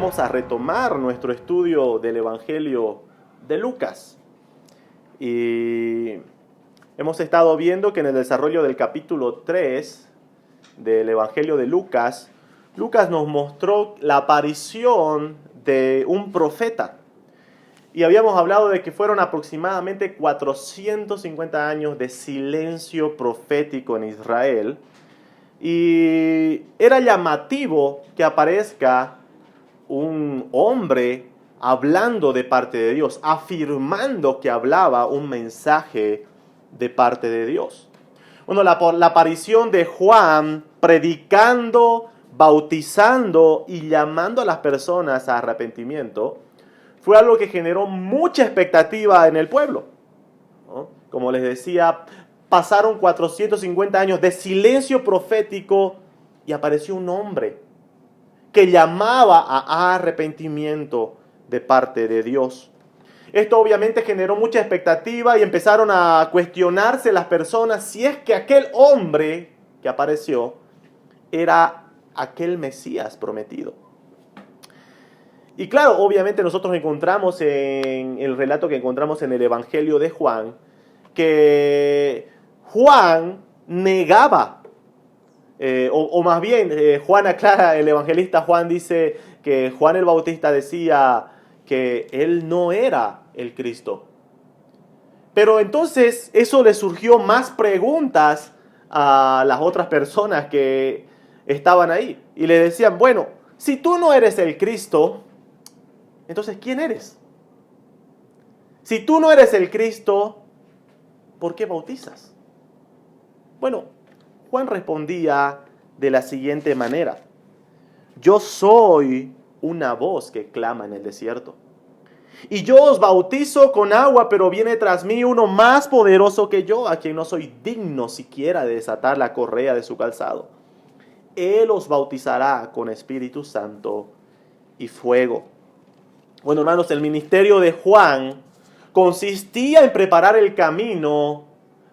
vamos a retomar nuestro estudio del Evangelio de Lucas. Y hemos estado viendo que en el desarrollo del capítulo 3 del Evangelio de Lucas, Lucas nos mostró la aparición de un profeta. Y habíamos hablado de que fueron aproximadamente 450 años de silencio profético en Israel. Y era llamativo que aparezca un hombre hablando de parte de Dios, afirmando que hablaba un mensaje de parte de Dios. Bueno, la aparición de Juan predicando, bautizando y llamando a las personas a arrepentimiento fue algo que generó mucha expectativa en el pueblo, ¿no? Como les decía, pasaron 450 años de silencio profético y apareció un hombre que llamaba a arrepentimiento de parte de Dios. Esto obviamente generó mucha expectativa y empezaron a cuestionarse las personas si es que aquel hombre que apareció era aquel Mesías prometido. Y claro, obviamente nosotros encontramos en el relato que encontramos en el Evangelio de Juan, que Juan negaba, o más bien Juan aclara, el evangelista Juan dice que Juan el Bautista decía que él no era el Cristo. Pero entonces eso le surgió más preguntas a las otras personas que estaban ahí. Y le decían, bueno, si tú no eres el Cristo, entonces ¿quién eres? Si tú no eres el Cristo, ¿por qué bautizas? Bueno, Juan respondía de la siguiente manera: yo soy una voz que clama en el desierto. Y yo os bautizo con agua, pero viene tras mí uno más poderoso que yo, a quien no soy digno siquiera de desatar la correa de su calzado. Él os bautizará con Espíritu Santo y fuego. Bueno, hermanos, el ministerio de Juan consistía en preparar el camino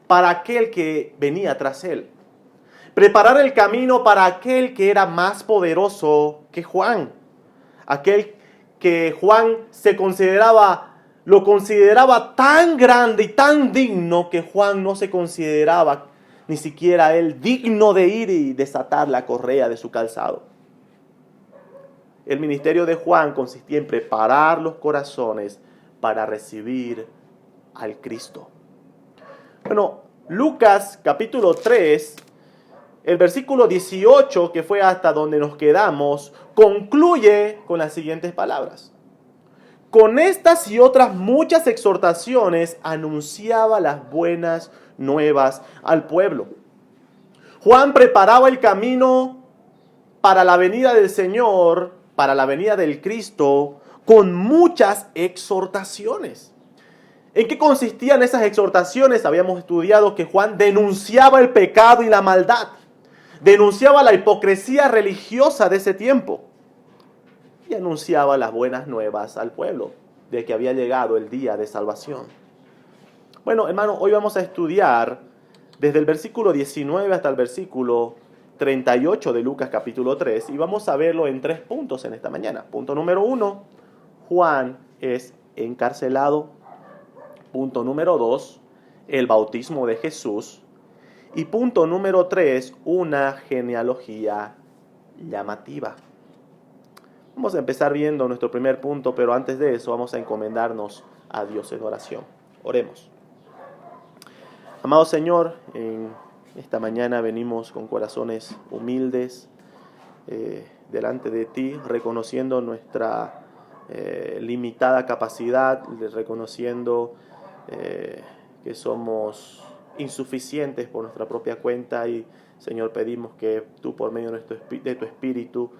para aquel que venía tras él. Preparar el camino para aquel que era más poderoso que Juan. Aquel que Juan lo consideraba tan grande y tan digno que Juan no se consideraba ni siquiera él digno de ir y desatar la correa de su calzado. El ministerio de Juan consistía en preparar los corazones para recibir al Cristo. Bueno, Lucas capítulo 3, el versículo 18, que fue hasta donde nos quedamos, concluye con las siguientes palabras. Con estas y otras muchas exhortaciones anunciaba las buenas nuevas al pueblo. Juan preparaba el camino para la venida del Señor, para la venida del Cristo, con muchas exhortaciones. ¿En qué consistían esas exhortaciones? Habíamos estudiado que Juan denunciaba el pecado y la maldad. Denunciaba la hipocresía religiosa de ese tiempo. Y anunciaba las buenas nuevas al pueblo de que había llegado el día de salvación. Bueno, hermano, hoy vamos a estudiar desde el versículo 19 hasta el versículo 38 de Lucas capítulo 3 y vamos a verlo en 3 puntos en esta mañana. Punto número 1, Juan es encarcelado. Punto número 2, el bautismo de Jesús. Y punto número 3, una genealogía llamativa. Vamos a empezar viendo nuestro primer punto, pero antes de eso vamos a encomendarnos a Dios en oración. Oremos. Amado Señor, en esta mañana venimos con corazones humildes delante de ti, reconociendo nuestra limitada capacidad, reconociendo que somos insuficientes por nuestra propia cuenta y, Señor, pedimos que tú por medio de tu Espíritu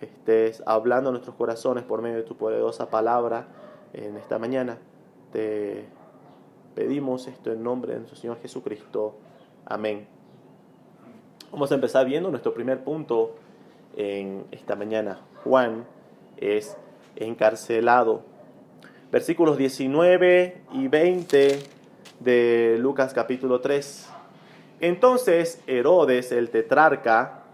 estés hablando a nuestros corazones por medio de tu poderosa palabra en esta mañana. Te pedimos esto en nombre de nuestro Señor Jesucristo. Amén. Vamos a empezar viendo nuestro primer punto en esta mañana. Juan es encarcelado. Versículos 19 y 20 de Lucas capítulo 3. Entonces Herodes el tetrarca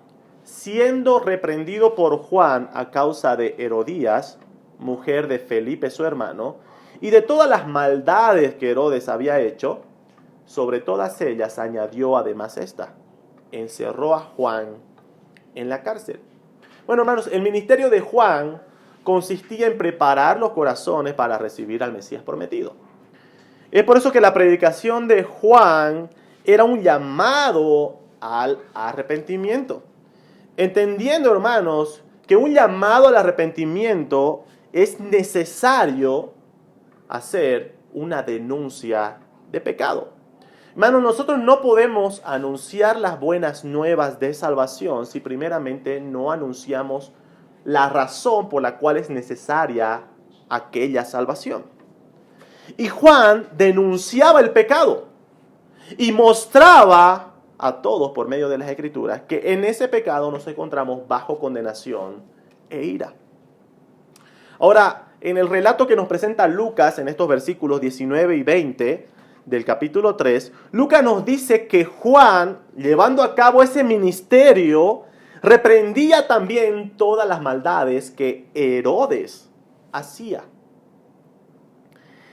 siendo reprendido por Juan a causa de Herodías, mujer de Felipe su hermano, y de todas las maldades que Herodes había hecho, sobre todas ellas añadió además esta: encerró a Juan en la cárcel. Bueno, hermanos, el ministerio de Juan consistía en preparar los corazones para recibir al Mesías prometido. Es por eso que la predicación de Juan era un llamado al arrepentimiento. Entendiendo, hermanos, que un llamado al arrepentimiento es necesario hacer una denuncia de pecado. Hermanos, nosotros no podemos anunciar las buenas nuevas de salvación si primeramente no anunciamos la razón por la cual es necesaria aquella salvación. Y Juan denunciaba el pecado y mostraba a todos por medio de las Escrituras que en ese pecado nos encontramos bajo condenación e ira. Ahora, en el relato que nos presenta Lucas en estos versículos 19 y 20 del capítulo 3, Lucas nos dice que Juan, llevando a cabo ese ministerio, reprendía también todas las maldades que Herodes hacía.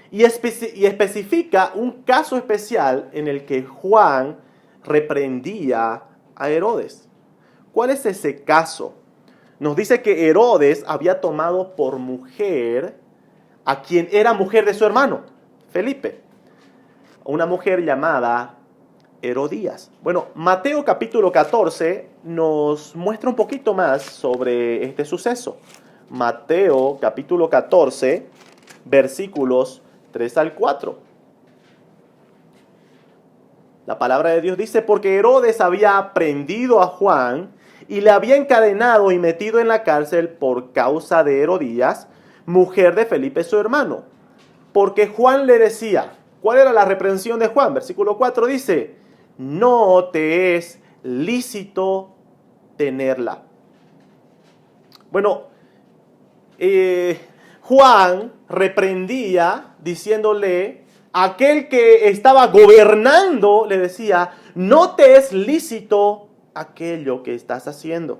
Y especifica un caso especial en el que Juan reprendía a Herodes. ¿Cuál es ese caso? Nos dice que Herodes había tomado por mujer a quien era mujer de su hermano, Felipe, una mujer llamada Herodías. Bueno, Mateo capítulo 14 nos muestra un poquito más sobre este suceso. Mateo capítulo 14, versículos 3 al 4. La palabra de Dios dice: porque Herodes había prendido a Juan y le había encadenado y metido en la cárcel por causa de Herodías, mujer de Felipe su hermano. Porque Juan le decía, ¿cuál era la reprensión de Juan? Versículo 4 dice: no te es lícito tenerla. Bueno, Juan reprendía diciéndole, aquel que estaba gobernando le decía, no te es lícito aquello que estás haciendo.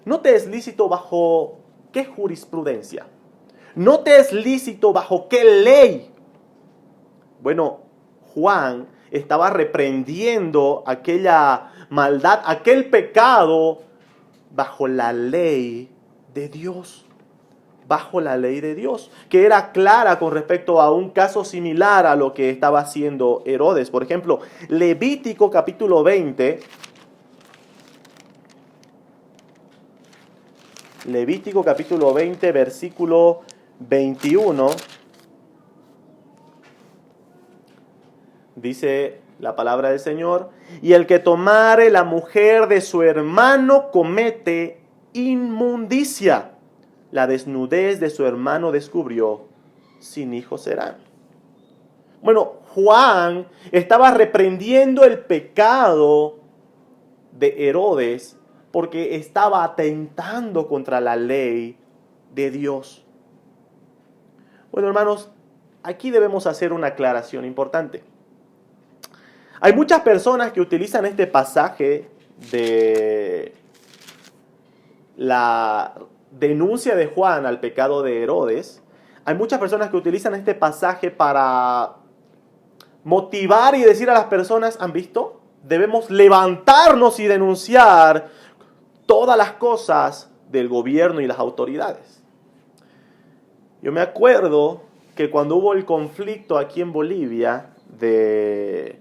No te es lícito bajo qué jurisprudencia. No te es lícito bajo qué ley. Bueno, Juan estaba reprendiendo aquella maldad, aquel pecado bajo la ley de Dios. Bajo la ley de Dios, que era clara con respecto a un caso similar a lo que estaba haciendo Herodes. Por ejemplo, Levítico capítulo 20. Levítico capítulo 20, versículo 21. Dice la palabra del Señor: y el que tomare la mujer de su hermano comete inmundicia. La desnudez de su hermano descubrió, sin hijo será. Bueno, Juan estaba reprendiendo el pecado de Herodes porque estaba atentando contra la ley de Dios. Bueno, hermanos, aquí debemos hacer una aclaración importante. Hay muchas personas que utilizan este pasaje de la denuncia de Juan al pecado de Herodes. Hay muchas personas que utilizan este pasaje para motivar y decir a las personas, ¿han visto? Debemos levantarnos y denunciar todas las cosas del gobierno y las autoridades. Yo me acuerdo que cuando hubo el conflicto aquí en Bolivia de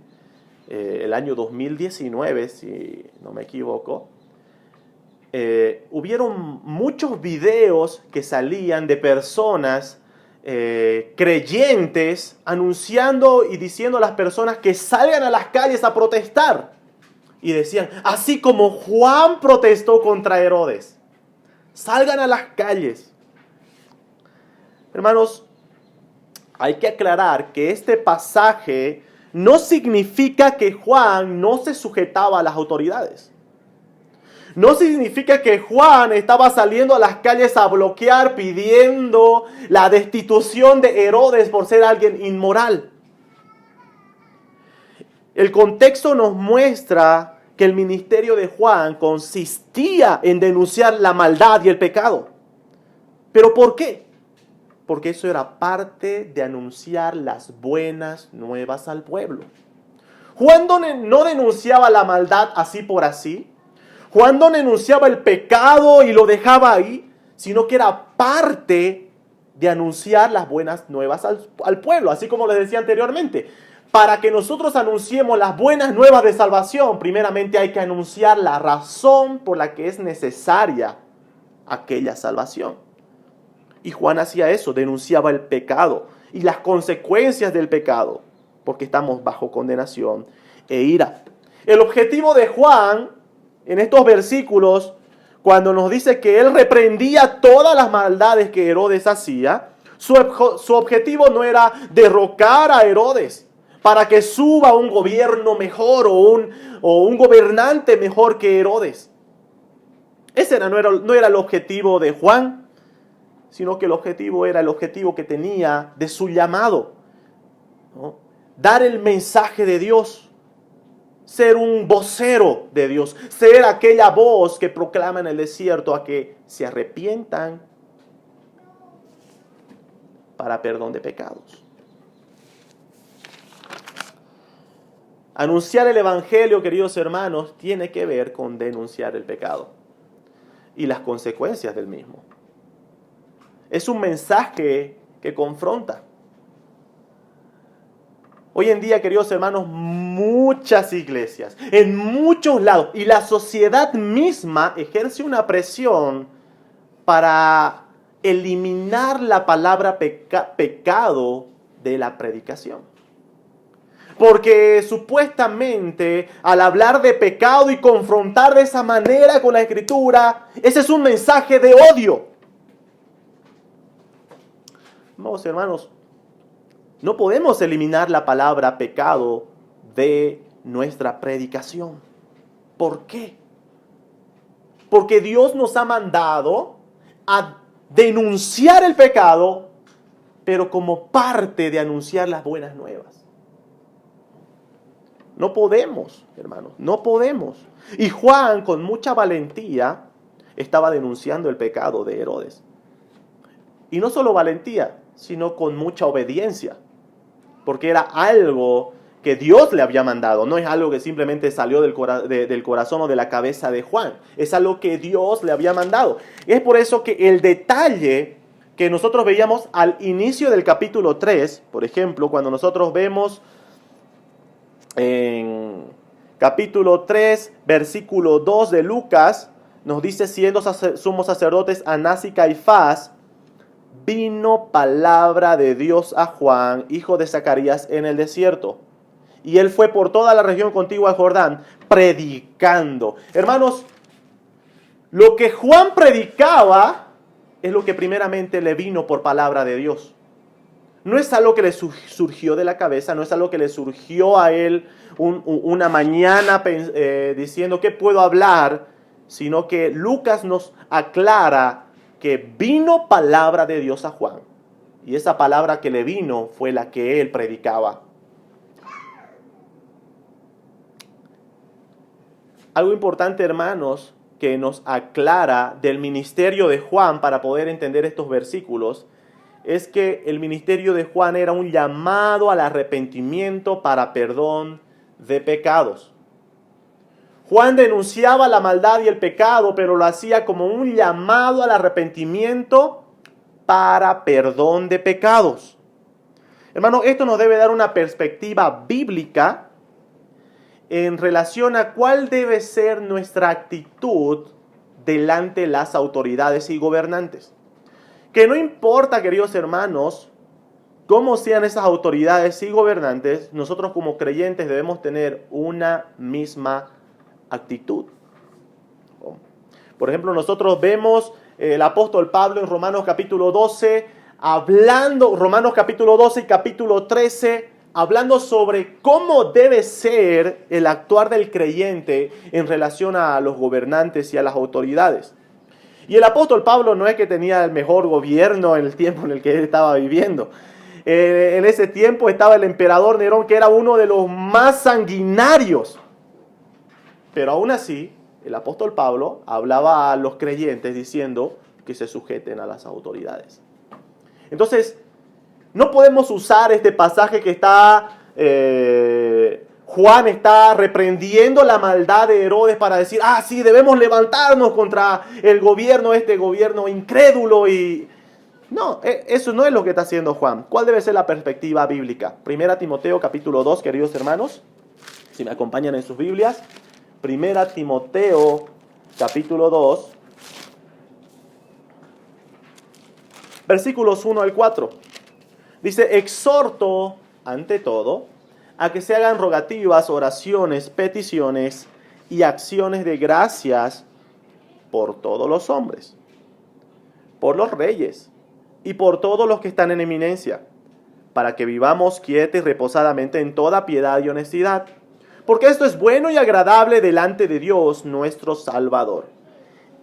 el año 2019, si no me equivoco, hubieron muchos videos que salían de personas creyentes anunciando y diciendo a las personas que salgan a las calles a protestar. Y decían, así como Juan protestó contra Herodes, salgan a las calles. Hermanos, hay que aclarar que este pasaje no significa que Juan no se sujetaba a las autoridades. No significa que Juan estaba saliendo a las calles a bloquear, pidiendo la destitución de Herodes por ser alguien inmoral. El contexto nos muestra que el ministerio de Juan consistía en denunciar la maldad y el pecado. ¿Pero por qué? Porque eso era parte de anunciar las buenas nuevas al pueblo. Juan no denunciaba la maldad así por así. Juan no denunciaba el pecado y lo dejaba ahí, sino que era parte de anunciar las buenas nuevas al pueblo, así como les decía anteriormente. Para que nosotros anunciemos las buenas nuevas de salvación, primeramente hay que anunciar la razón por la que es necesaria aquella salvación. Y Juan hacía eso, denunciaba el pecado y las consecuencias del pecado, porque estamos bajo condenación e ira. El objetivo de Juan en estos versículos, cuando nos dice que él reprendía todas las maldades que Herodes hacía, su objetivo no era derrocar a Herodes para que suba un gobierno mejor o un gobernante mejor que Herodes. Ese no era el objetivo de Juan, sino que el objetivo era el objetivo que tenía de su llamado, ¿no? Dar el mensaje de Dios, ser un vocero de Dios, ser aquella voz que proclama en el desierto a que se arrepientan para perdón de pecados. Anunciar el evangelio, queridos hermanos, tiene que ver con denunciar el pecado y las consecuencias del mismo. Es un mensaje que confronta. Hoy en día, queridos hermanos, muchas iglesias, en muchos lados, y la sociedad misma ejerce una presión para eliminar la palabra pecado de la predicación. Porque supuestamente al hablar de pecado y confrontar de esa manera con la Escritura, ese es un mensaje de odio. Amados hermanos, no podemos eliminar la palabra pecado de nuestra predicación. ¿Por qué? Porque Dios nos ha mandado a denunciar el pecado, pero como parte de anunciar las buenas nuevas. No podemos, hermanos, no podemos. Y Juan, con mucha valentía, estaba denunciando el pecado de Herodes. Y no solo valentía, sino con mucha obediencia. Porque era algo que Dios le había mandado. No es algo que simplemente salió del corazón o de la cabeza de Juan. Es algo que Dios le había mandado. Y es por eso que el detalle que nosotros veíamos al inicio del capítulo 3, por ejemplo, cuando nosotros vemos en capítulo 3, versículo 2 de Lucas, nos dice, siendo sumos sacerdotes Anás y Caifás, vino palabra de Dios a Juan, hijo de Zacarías, en el desierto. Y él fue por toda la región contigua al Jordán, predicando. Hermanos, lo que Juan predicaba es lo que primeramente le vino por palabra de Dios. No es algo que le surgió de la cabeza, no es algo que le surgió a él una mañana diciendo ¿qué puedo hablar? Sino que Lucas nos aclara que vino palabra de Dios a Juan. Y esa palabra que le vino fue la que él predicaba. Algo importante, hermanos, que nos aclara del ministerio de Juan para poder entender estos versículos, es que el ministerio de Juan era un llamado al arrepentimiento para perdón de pecados. Juan denunciaba la maldad y el pecado, pero lo hacía como un llamado al arrepentimiento para perdón de pecados. Hermano, esto nos debe dar una perspectiva bíblica en relación a cuál debe ser nuestra actitud delante de las autoridades y gobernantes. Que no importa, queridos hermanos, cómo sean esas autoridades y gobernantes, nosotros como creyentes debemos tener una misma actitud. Por ejemplo, nosotros vemos el apóstol Pablo en Romanos capítulo 12, Romanos capítulo 12 y capítulo 13, hablando sobre cómo debe ser el actuar del creyente en relación a los gobernantes y a las autoridades. Y el apóstol Pablo no es que tenía el mejor gobierno en el tiempo en el que él estaba viviendo. En ese tiempo estaba el emperador Nerón, que era uno de los más sanguinarios. Pero aún así, el apóstol Pablo hablaba a los creyentes diciendo que se sujeten a las autoridades. Entonces, no podemos usar este pasaje que está, Juan está reprendiendo la maldad de Herodes para decir, sí, debemos levantarnos contra el gobierno, este gobierno incrédulo y... No, eso no es lo que está haciendo Juan. ¿Cuál debe ser la perspectiva bíblica? Primera Timoteo capítulo 2, queridos hermanos, si me acompañan en sus Biblias. Primera Timoteo capítulo 2, versículos 1 al 4. Dice, exhorto ante todo a que se hagan rogativas, oraciones, peticiones y acciones de gracias por todos los hombres, por los reyes y por todos los que están en eminencia, para que vivamos quieta y reposadamente en toda piedad y honestidad, porque esto es bueno y agradable delante de Dios nuestro Salvador,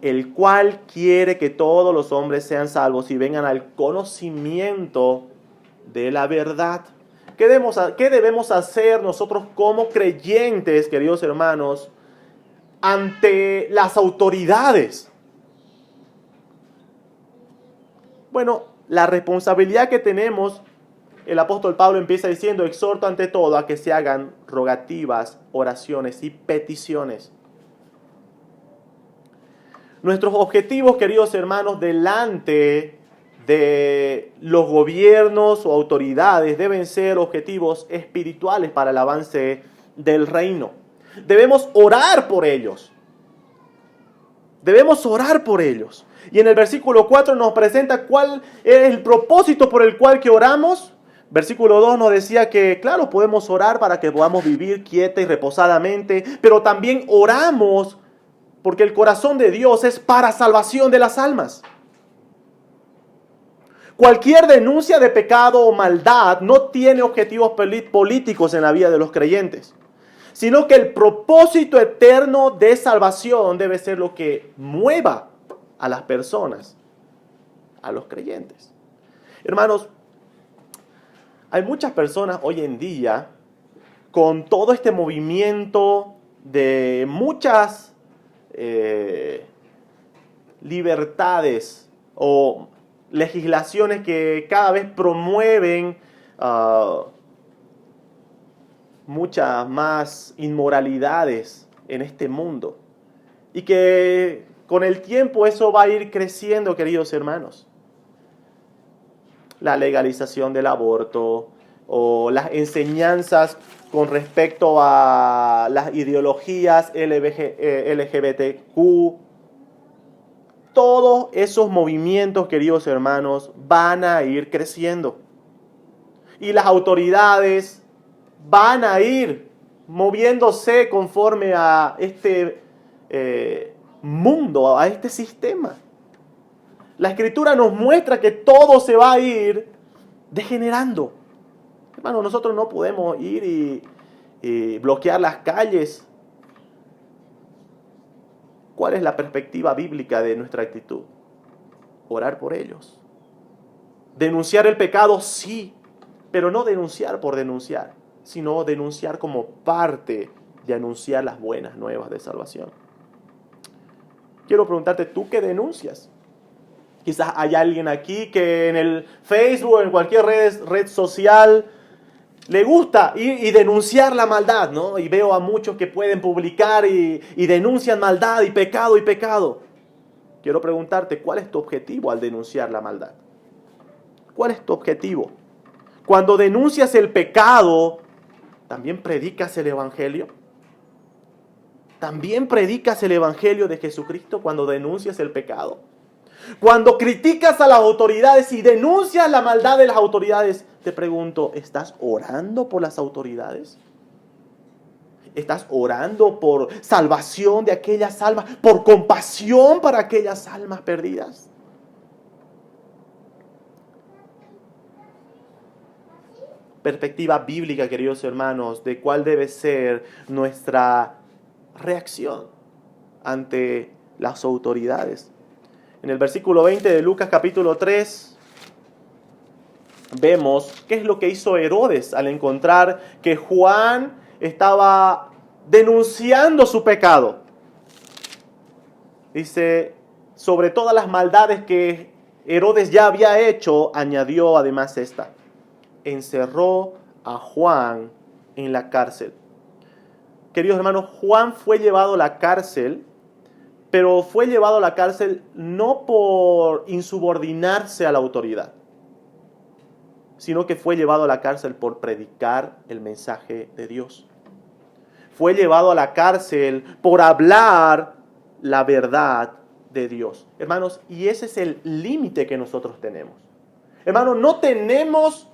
el cual quiere que todos los hombres sean salvos y vengan al conocimiento de la verdad. ¿Qué debemos hacer nosotros como creyentes, queridos hermanos, ante las autoridades? Bueno, la responsabilidad que tenemos, el apóstol Pablo empieza diciendo, exhorto ante todo a que se hagan rogativas, oraciones y peticiones. Nuestros objetivos, queridos hermanos, delante de los gobiernos o autoridades deben ser objetivos espirituales para el avance del reino. Debemos orar por ellos. Debemos orar por ellos. Y en el versículo 4 nos presenta cuál es el propósito por el cual que oramos. Versículo 2 nos decía que, claro, podemos orar para que podamos vivir quieta y reposadamente, pero también oramos porque el corazón de Dios es para salvación de las almas. Cualquier denuncia de pecado o maldad no tiene objetivos políticos en la vida de los creyentes, sino que el propósito eterno de salvación debe ser lo que mueva a las personas, a los creyentes. Hermanos, hay muchas personas hoy en día con todo este movimiento de muchas libertades o legislaciones que cada vez promueven muchas más inmoralidades en este mundo. Y que con el tiempo eso va a ir creciendo, queridos hermanos. La legalización del aborto o las enseñanzas con respecto a las ideologías LGBTQ. Todos esos movimientos, queridos hermanos, van a ir creciendo. Y las autoridades van a ir moviéndose conforme a este mundo, a este sistema. La Escritura nos muestra que todo se va a ir degenerando. Hermano, nosotros no podemos ir y bloquear las calles. ¿Cuál es la perspectiva bíblica de nuestra actitud? Orar por ellos. Denunciar el pecado, sí, pero no denunciar por denunciar, sino denunciar como parte de anunciar las buenas nuevas de salvación. Quiero preguntarte, ¿tú qué denuncias? Quizás hay alguien aquí que en el Facebook o en cualquier red social le gusta ir y denunciar la maldad, ¿no? Y veo a muchos que pueden publicar y denuncian maldad y pecado y pecado. Quiero preguntarte, ¿cuál es tu objetivo al denunciar la maldad? ¿Cuál es tu objetivo? Cuando denuncias el pecado, ¿también predicas el Evangelio? ¿También predicas el Evangelio de Jesucristo cuando denuncias el pecado? Cuando criticas a las autoridades y denuncias la maldad de las autoridades, te pregunto, ¿estás orando por las autoridades? ¿Estás orando por salvación de aquellas almas, por compasión para aquellas almas perdidas? Perspectiva bíblica, queridos hermanos, de cuál debe ser nuestra reacción ante las autoridades. En el versículo 20 de Lucas capítulo 3 vemos qué es lo que hizo Herodes al encontrar que Juan estaba denunciando su pecado. Dice, sobre todas las maldades que Herodes ya había hecho, añadió además esta: encerró a Juan en la cárcel. Queridos hermanos, Juan fue llevado a la cárcel, pero fue llevado a la cárcel no por insubordinarse a la autoridad, sino que fue llevado a la cárcel por predicar el mensaje de Dios. Fue llevado a la cárcel por hablar la verdad de Dios. Hermanos, y ese es el límite que nosotros tenemos. Hermanos, no tenemos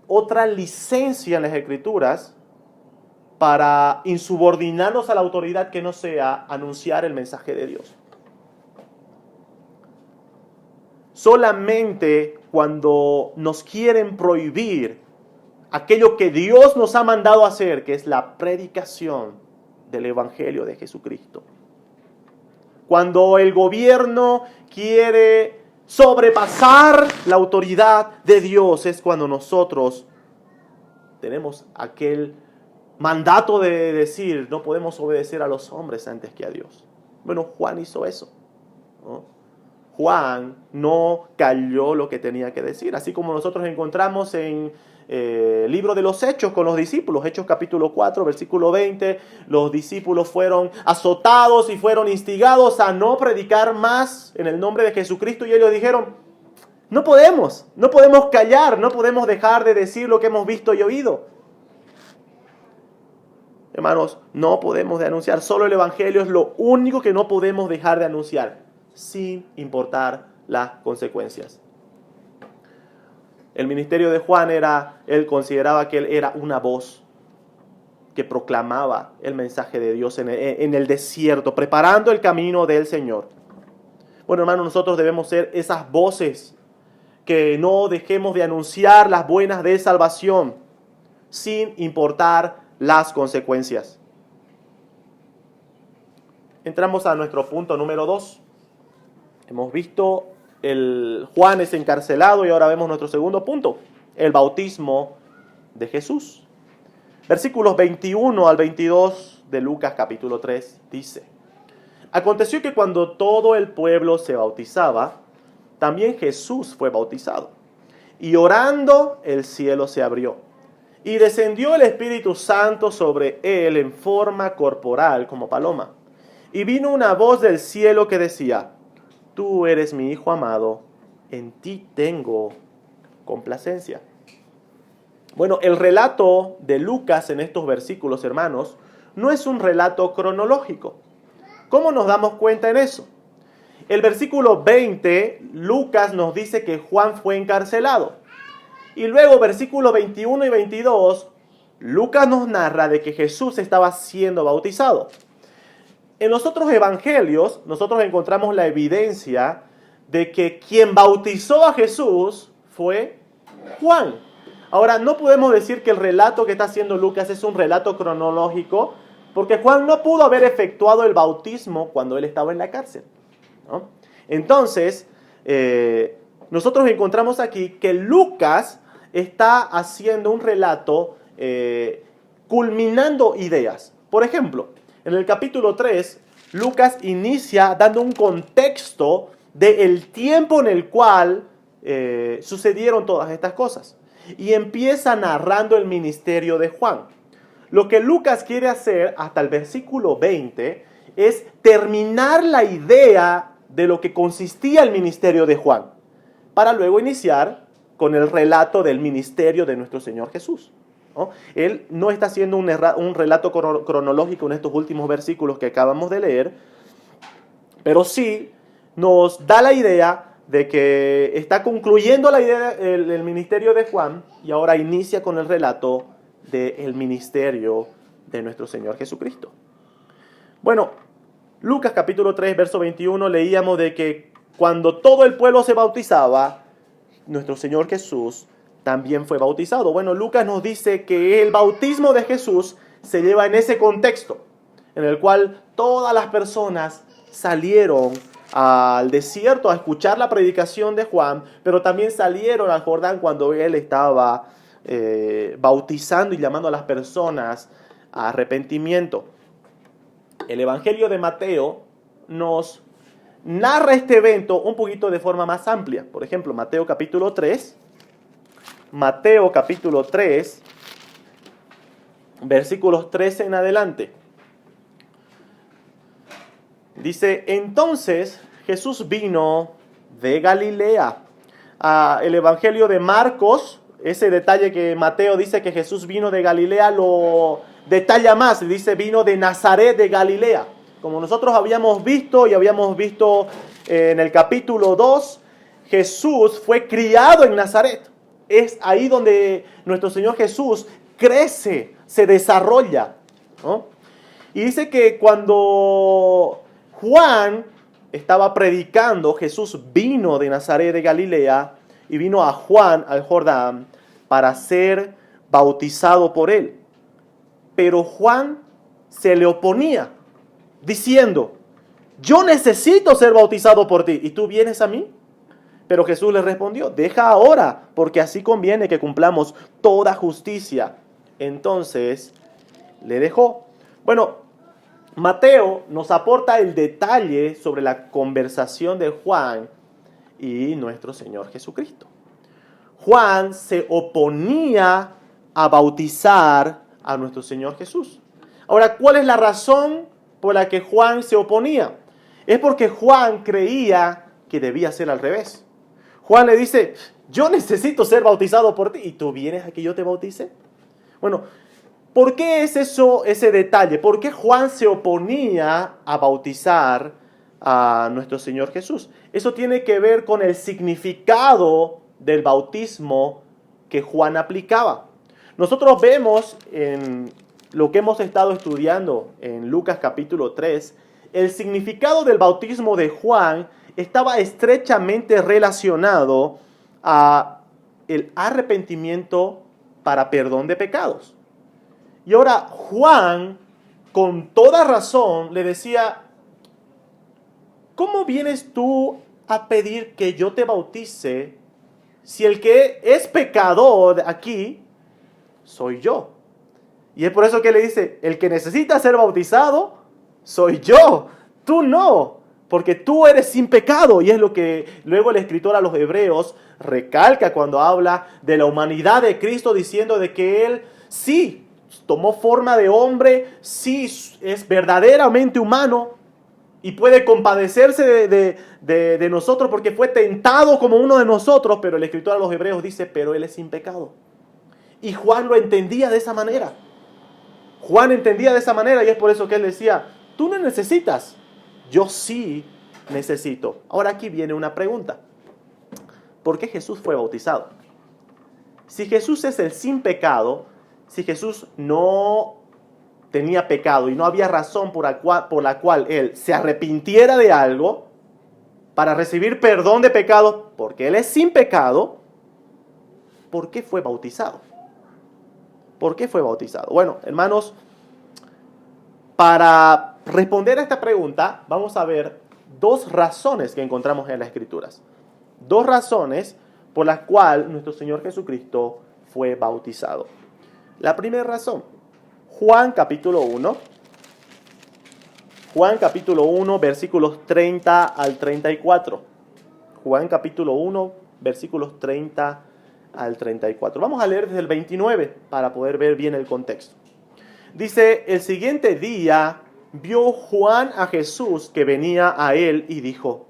otra licencia en las Escrituras para insubordinarnos a la autoridad que no sea anunciar el mensaje de Dios. Solamente cuando nos quieren prohibir aquello que Dios nos ha mandado hacer, que es la predicación del Evangelio de Jesucristo. Cuando el gobierno quiere sobrepasar la autoridad de Dios, es cuando nosotros tenemos aquel mandato de decir, no podemos obedecer a los hombres antes que a Dios. Bueno, Juan hizo eso, ¿no? Juan no calló lo que tenía que decir, así como nosotros encontramos en el libro de los Hechos con los discípulos, Hechos capítulo 4, versículo 20, los discípulos fueron azotados y fueron instigados a no predicar más en el nombre de Jesucristo, y ellos dijeron, no podemos callar, no podemos dejar de decir lo que hemos visto y oído. Hermanos, no podemos de anunciar, solo el Evangelio es lo único que no podemos dejar de anunciar, sin importar las consecuencias. El ministerio de Juan él consideraba que él era una voz que proclamaba el mensaje de Dios en el desierto, preparando el camino del Señor. Bueno, hermanos, nosotros debemos ser esas voces que no dejemos de anunciar las buenas de salvación, sin importar las consecuencias. Entramos a nuestro punto número 2. Hemos visto Juan es encarcelado y ahora vemos nuestro segundo punto, el bautismo de Jesús. Versículos 21 al 22 de Lucas capítulo 3 dice: aconteció que cuando todo el pueblo se bautizaba, también Jesús fue bautizado. Y orando, el cielo se abrió, y descendió el Espíritu Santo sobre él en forma corporal como paloma. Y vino una voz del cielo que decía: tú eres mi Hijo amado, en ti tengo complacencia. Bueno, el relato de Lucas en estos versículos, hermanos, no es un relato cronológico. ¿Cómo nos damos cuenta en eso? El versículo 20, Lucas nos dice que Juan fue encarcelado. Y luego, versículos 21 y 22, Lucas nos narra de que Jesús estaba siendo bautizado. En los otros evangelios, nosotros encontramos la evidencia de que quien bautizó a Jesús fue Juan. Ahora, no podemos decir que el relato que está haciendo Lucas es un relato cronológico, porque Juan no pudo haber efectuado el bautismo cuando él estaba en la cárcel, ¿no? Entonces, nosotros encontramos aquí que Lucas está haciendo un relato culminando ideas. Por ejemplo, en el capítulo 3, Lucas inicia dando un contexto del tiempo en el cual sucedieron todas estas cosas. Y empieza narrando el ministerio de Juan. Lo que Lucas quiere hacer hasta el versículo 20 es terminar la idea de lo que consistía el ministerio de Juan, para luego iniciar con el relato del ministerio de nuestro Señor Jesús, ¿no? Él no está haciendo un relato cronológico en estos últimos versículos que acabamos de leer, pero sí nos da la idea de que está concluyendo la idea del ministerio de Juan y ahora inicia con el relato del ministerio de nuestro Señor Jesucristo. Bueno, Lucas capítulo 3, verso 21, leíamos de que cuando todo el pueblo se bautizaba, nuestro Señor Jesús también fue bautizado. Bueno, Lucas nos dice que el bautismo de Jesús se lleva en ese contexto, en el cual todas las personas salieron al desierto a escuchar la predicación de Juan, pero también salieron al Jordán cuando él estaba bautizando y llamando a las personas arrepentimiento. El Evangelio de Mateo nos narra este evento un poquito de forma más amplia. Por ejemplo, Mateo capítulo 3, versículos 13 en adelante. Dice, entonces Jesús vino de Galilea. El Evangelio de Marcos, ese detalle que Mateo dice que Jesús vino de Galilea, lo detalla más. Dice, vino de Nazaret de Galilea. Como nosotros habíamos visto en el capítulo 2, Jesús fue criado en Nazaret. Es ahí donde nuestro Señor Jesús crece, se desarrolla, ¿no? Y dice que cuando Juan estaba predicando, Jesús vino de Nazaret de Galilea y vino a Juan, al Jordán, para ser bautizado por él. Pero Juan se le oponía, diciendo, yo necesito ser bautizado por ti, ¿y tú vienes a mí? Pero Jesús le respondió, deja ahora, porque así conviene que cumplamos toda justicia. Entonces le dejó. Bueno, Mateo nos aporta el detalle sobre la conversación de Juan y nuestro Señor Jesucristo. Juan se oponía a bautizar a nuestro Señor Jesús. Ahora, ¿cuál es la razón por la que Juan se oponía? Es porque Juan creía que debía ser al revés. Juan le dice, yo necesito ser bautizado por ti, ¿y tú vienes a que yo te bautice? Bueno, ¿por qué es eso, ese detalle? ¿Por qué Juan se oponía a bautizar a nuestro Señor Jesús? Eso tiene que ver con el significado del bautismo que Juan aplicaba. Nosotros vemos en lo que hemos estado estudiando en Lucas capítulo 3, el significado del bautismo de Juan estaba estrechamente relacionado a el arrepentimiento para perdón de pecados. Y ahora Juan, con toda razón, le decía, ¿cómo vienes tú a pedir que yo te bautice si el que es pecador aquí soy yo? Y es por eso que le dice, el que necesita ser bautizado soy yo, tú no, porque tú eres sin pecado. Y es lo que luego el escritor a los Hebreos recalca cuando habla de la humanidad de Cristo, diciendo de que Él sí tomó forma de hombre, sí es verdaderamente humano y puede compadecerse de nosotros porque fue tentado como uno de nosotros, pero el escritor a los Hebreos dice, pero Él es sin pecado. Y Juan lo entendía de esa manera. Juan entendía de esa manera y es por eso que él decía, tú no necesitas, yo sí necesito. Ahora aquí viene una pregunta. ¿Por qué Jesús fue bautizado? Si Jesús es el sin pecado, si Jesús no tenía pecado y no había razón por la cual él se arrepintiera de algo para recibir perdón de pecados, porque él es sin pecado, ¿por qué fue bautizado? ¿Por qué fue bautizado? Bueno, hermanos, para responder a esta pregunta, vamos a ver dos razones que encontramos en las Escrituras. Dos razones por las cuales nuestro Señor Jesucristo fue bautizado. La primera razón, Juan capítulo 1. Juan capítulo 1, versículos 30 al 34. Juan capítulo 1, versículos 30 al 34. Vamos a leer desde el 29 para poder ver bien el contexto. Dice, el siguiente día vio Juan a Jesús que venía a él y dijo,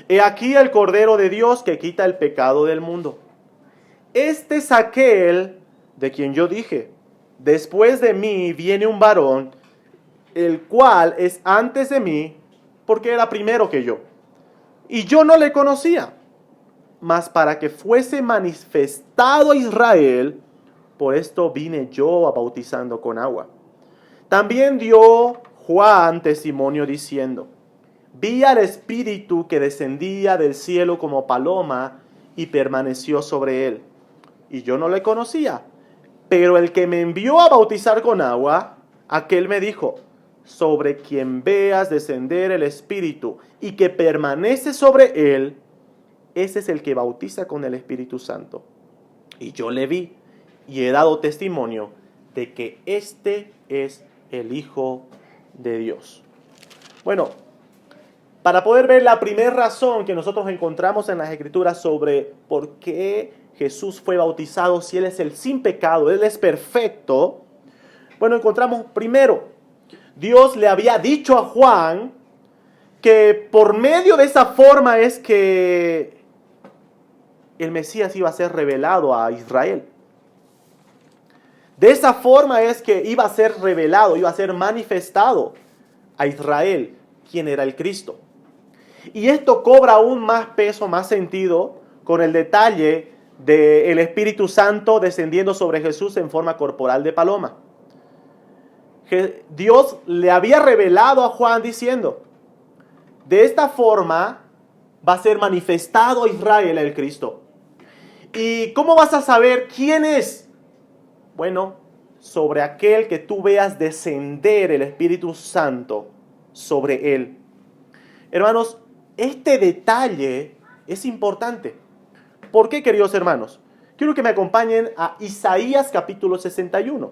he aquí el Cordero de Dios que quita el pecado del mundo. Este es aquel de quien yo dije, después de mí viene un varón, el cual es antes de mí, porque era primero que yo. Y yo no le conocía, mas para que fuese manifestado a Israel, por esto vine yo a bautizando con agua. También dio Juan testimonio diciendo, vi al Espíritu que descendía del cielo como paloma y permaneció sobre él. Y yo no le conocía, pero el que me envió a bautizar con agua, aquel me dijo, sobre quien veas descender el Espíritu y que permanece sobre él, ese es el que bautiza con el Espíritu Santo. Y yo le vi y he dado testimonio de que este es el Hijo de Dios. Bueno, para poder ver la primera razón que nosotros encontramos en las Escrituras sobre por qué Jesús fue bautizado, si Él es el sin pecado, Él es perfecto, bueno, encontramos primero, Dios le había dicho a Juan que por medio de esa forma es que el Mesías iba a ser revelado a Israel. De esa forma es que iba a ser revelado, iba a ser manifestado a Israel quién era el Cristo. Y esto cobra aún más peso, más sentido, con el detalle del Espíritu Santo descendiendo sobre Jesús en forma corporal de paloma. Dios le había revelado a Juan diciendo, de esta forma va a ser manifestado a Israel el Cristo. ¿Y cómo vas a saber quién es? Bueno, sobre aquel que tú veas descender el Espíritu Santo sobre él. Hermanos, este detalle es importante. ¿Por qué, queridos hermanos? Quiero que me acompañen a Isaías capítulo 61.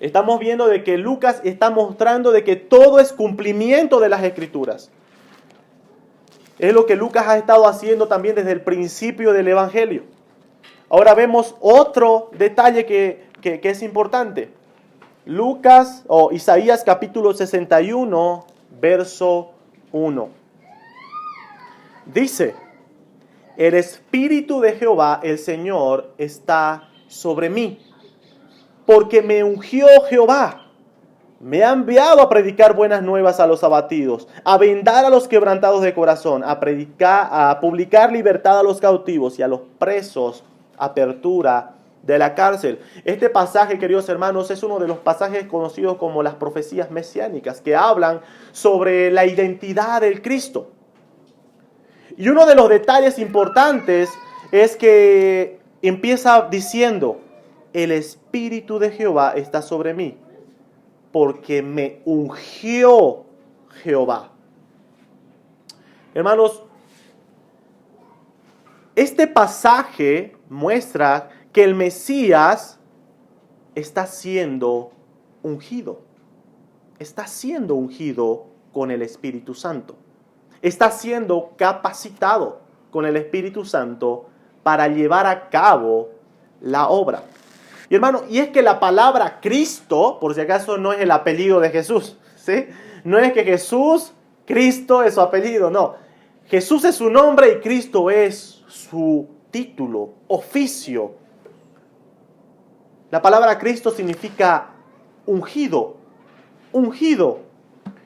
Estamos viendo de que Lucas está mostrando de que todo es cumplimiento de las Escrituras. Es lo que Lucas ha estado haciendo también desde el principio del Evangelio. Ahora vemos otro detalle que es importante. Isaías capítulo 61, verso 1. Dice, el Espíritu de Jehová, el Señor, está sobre mí, porque me ungió Jehová. Me ha enviado a predicar buenas nuevas a los abatidos, a vendar a los quebrantados de corazón, a publicar libertad a los cautivos y a los presos, apertura de la cárcel. Este pasaje, queridos hermanos, es uno de los pasajes conocidos como las profecías mesiánicas, que hablan sobre la identidad del Cristo. Y uno de los detalles importantes es que empieza diciendo, el Espíritu de Jehová está sobre mí, porque me ungió Jehová. Hermanos, este pasaje muestra que el Mesías está siendo ungido. Está siendo ungido con el Espíritu Santo. Está siendo capacitado con el Espíritu Santo para llevar a cabo la obra. Y hermano, y es que la palabra Cristo, por si acaso, no es el apellido de Jesús, ¿sí? No es que Jesús, Cristo es su apellido, no. Jesús es su nombre y Cristo es su título, oficio. La palabra Cristo significa ungido, ungido.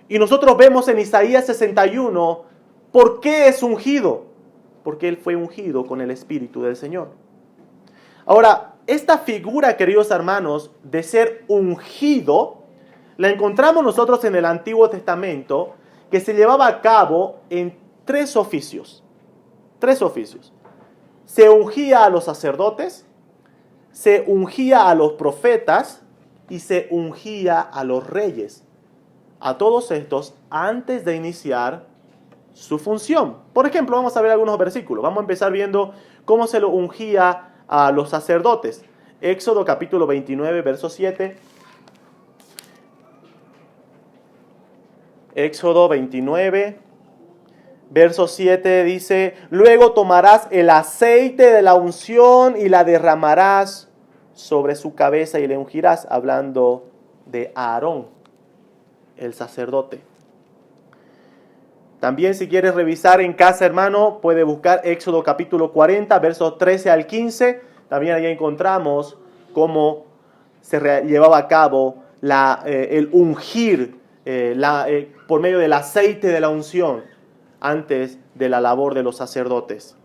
Y nosotros vemos en Isaías 61, ¿por qué es ungido? Porque Él fue ungido con el Espíritu del Señor. Ahora, esta figura, queridos hermanos, de ser ungido, la encontramos nosotros en el Antiguo Testamento, que se llevaba a cabo en tres oficios. Tres oficios. Se ungía a los sacerdotes, se ungía a los profetas y se ungía a los reyes. A todos estos antes de iniciar su función. Por ejemplo, vamos a ver algunos versículos. Vamos a empezar viendo cómo se lo ungía a los sacerdotes. Éxodo capítulo 29, verso 7. Éxodo 29, verso 7 dice, luego tomarás el aceite de la unción y la derramarás sobre su cabeza y le ungirás, hablando de Aarón, el sacerdote. También si quieres revisar en casa, hermano, puede buscar Éxodo capítulo 40, versos 13 al 15. También ahí encontramos cómo se llevaba a cabo el ungir por medio del aceite de la unción antes de la labor de los sacerdotes.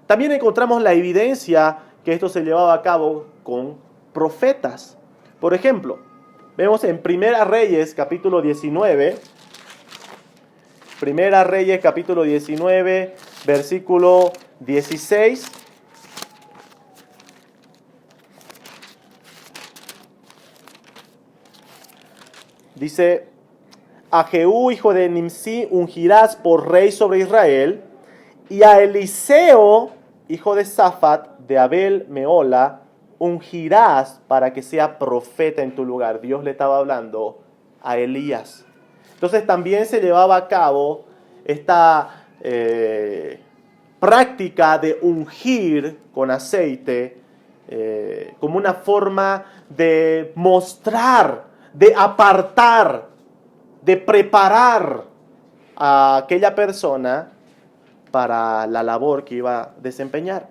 También encontramos la evidencia que esto se llevaba a cabo con profetas. Por ejemplo, vemos en Primera Reyes capítulo 19, Primera Reyes capítulo 19, versículo 16. Dice, a Jehú, hijo de Nimsi, ungirás por rey sobre Israel, y a Eliseo, hijo de Safat, de Abel Meola, ungirás para que sea profeta en tu lugar. Dios le estaba hablando a Elías. Entonces también se llevaba a cabo esta práctica de ungir con aceite como una forma de mostrar, de apartar, de preparar a aquella persona para la labor que iba a desempeñar.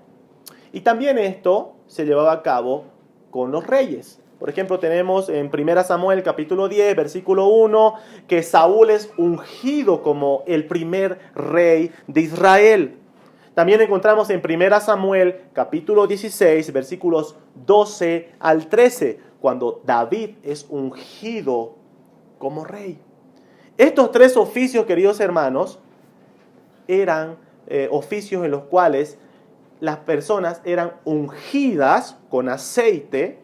Y también esto se llevaba a cabo con los reyes. Por ejemplo, tenemos en 1 Samuel capítulo 10, versículo 1, que Saúl es ungido como el primer rey de Israel. También encontramos en 1 Samuel capítulo 16, versículos 12 al 13, cuando David es ungido como rey. Estos tres oficios, queridos hermanos, eran oficios en los cuales las personas eran ungidas con aceite,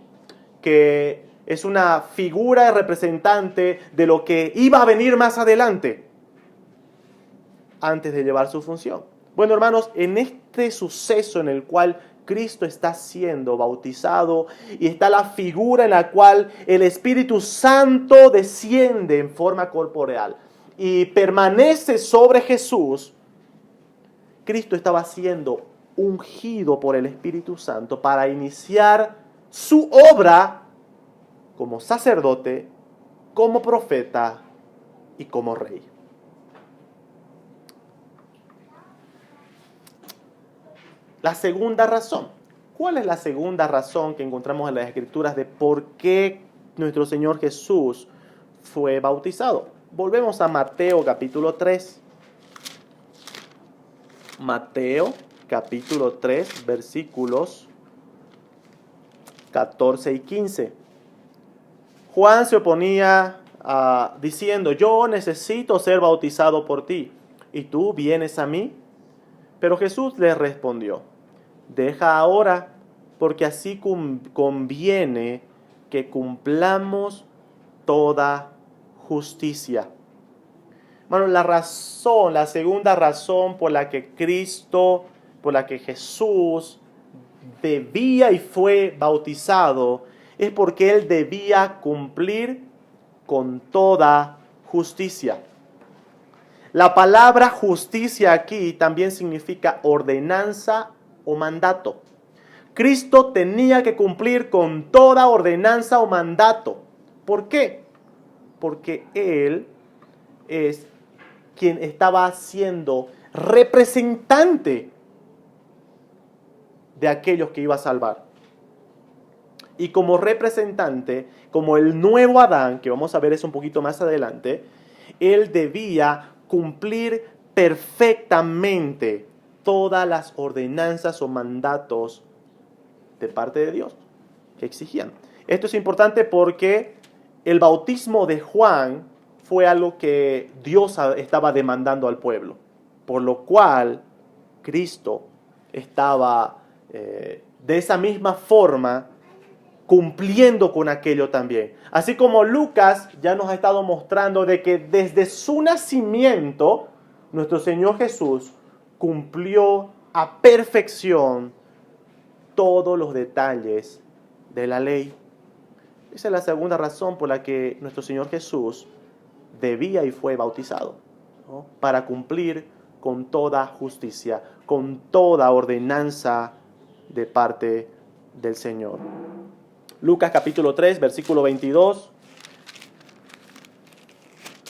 que es una figura representante de lo que iba a venir más adelante, antes de llevar su función. Bueno, hermanos, en este suceso en el cual Cristo está siendo bautizado y está la figura en la cual el Espíritu Santo desciende en forma corporal y permanece sobre Jesús, Cristo estaba siendo ungido por el Espíritu Santo para iniciar su obra como sacerdote, como profeta y como rey. La segunda razón. ¿Cuál es la segunda razón que encontramos en las Escrituras de por qué nuestro Señor Jesús fue bautizado? Volvemos a Mateo capítulo 3. Mateo capítulo 3, versículos 14 y 15. Juan se oponía diciendo: yo necesito ser bautizado por ti, ¿y tú vienes a mí? Pero Jesús le respondió: deja ahora, porque así conviene que cumplamos toda justicia. Bueno, la segunda razón por la que Jesús debía y fue bautizado, es porque Él debía cumplir con toda justicia. La palabra justicia aquí también significa ordenanza o mandato. Cristo tenía que cumplir con toda ordenanza o mandato. ¿Por qué? Porque Él es quien estaba siendo representante de aquellos que iba a salvar. Y como representante, como el nuevo Adán, que vamos a ver eso un poquito más adelante, Él debía cumplir perfectamente todas las ordenanzas o mandatos de parte de Dios que exigían. Esto es importante porque el bautismo de Juan fue algo que Dios estaba demandando al pueblo, por lo cual Cristo estaba de esa misma forma cumpliendo con aquello también. Así como Lucas ya nos ha estado mostrando de que desde su nacimiento nuestro Señor Jesús cumplió a perfección todos los detalles de la ley. Esa es la segunda razón por la que nuestro Señor Jesús debía y fue bautizado, ¿no? Para cumplir con toda justicia, con toda ordenanza de parte del Señor. Lucas capítulo 3, versículo 22.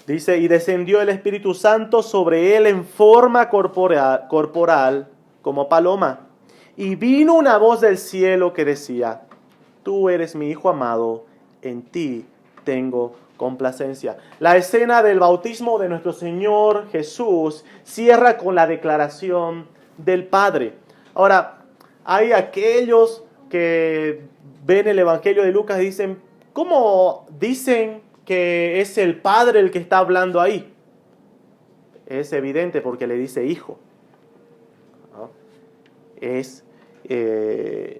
Dice: y descendió el Espíritu Santo sobre él en forma corporal como paloma. Y vino una voz del cielo que decía: tú eres mi Hijo amado, en ti tengo complacencia. La escena del bautismo de nuestro Señor Jesús cierra con la declaración del Padre. Ahora, hay aquellos que ven el Evangelio de Lucas y dicen: ¿cómo dicen que es el Padre el que está hablando ahí? Es evidente porque le dice hijo, ¿no? Esa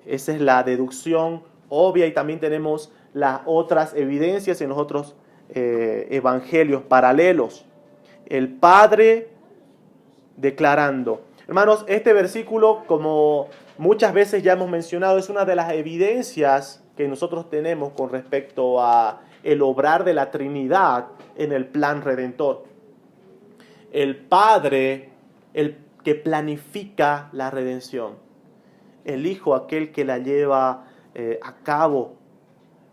es la deducción obvia, y también tenemos las otras evidencias en los otros evangelios paralelos. El Padre declarando. Hermanos, este versículo, como muchas veces ya hemos mencionado, es una de las evidencias que nosotros tenemos con respecto a el obrar de la Trinidad en el plan redentor. El Padre, el que planifica la redención. El Hijo, aquel que la lleva a cabo.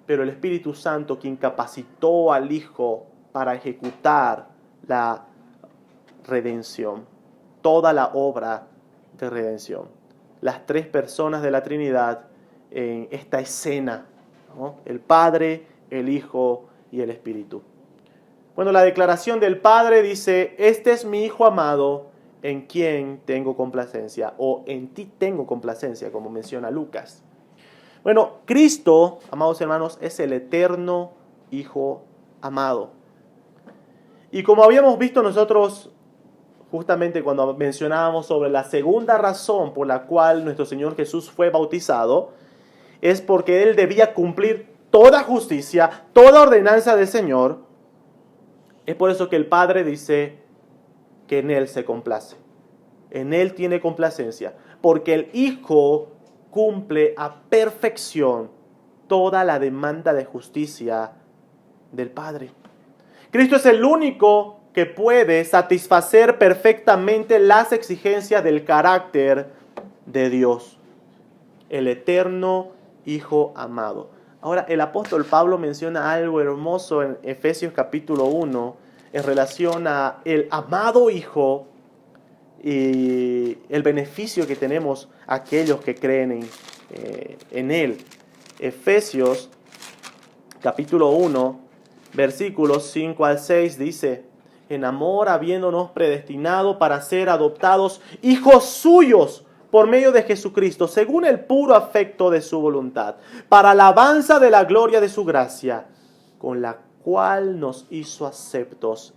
Pero el Espíritu Santo, quien capacitó al Hijo para ejecutar la redención. Toda la obra de redención. Las tres personas de la Trinidad en esta escena, ¿no? El Padre, el Hijo y el Espíritu. Bueno, la declaración del Padre dice: este es mi Hijo amado, en quien tengo complacencia, o en ti tengo complacencia, como menciona Lucas. Bueno, Cristo, amados hermanos, es el eterno Hijo amado. Y como habíamos visto nosotros, justamente cuando mencionábamos sobre la segunda razón por la cual nuestro Señor Jesús fue bautizado, es porque Él debía cumplir toda justicia, toda ordenanza del Señor. Es por eso que el Padre dice que en Él se complace. En Él tiene complacencia. Porque el Hijo cumple a perfección toda la demanda de justicia del Padre. Cristo es el único que puede satisfacer perfectamente las exigencias del carácter de Dios. El eterno Hijo amado. Ahora, el apóstol Pablo menciona algo hermoso en Efesios capítulo 1 en relación a el amado Hijo y el beneficio que tenemos aquellos que creen en Él. Efesios capítulo 1, versículos 5 al 6 dice: en amor habiéndonos predestinado para ser adoptados hijos suyos por medio de Jesucristo, según el puro afecto de su voluntad, para alabanza de la gloria de su gracia, con la cual nos hizo aceptos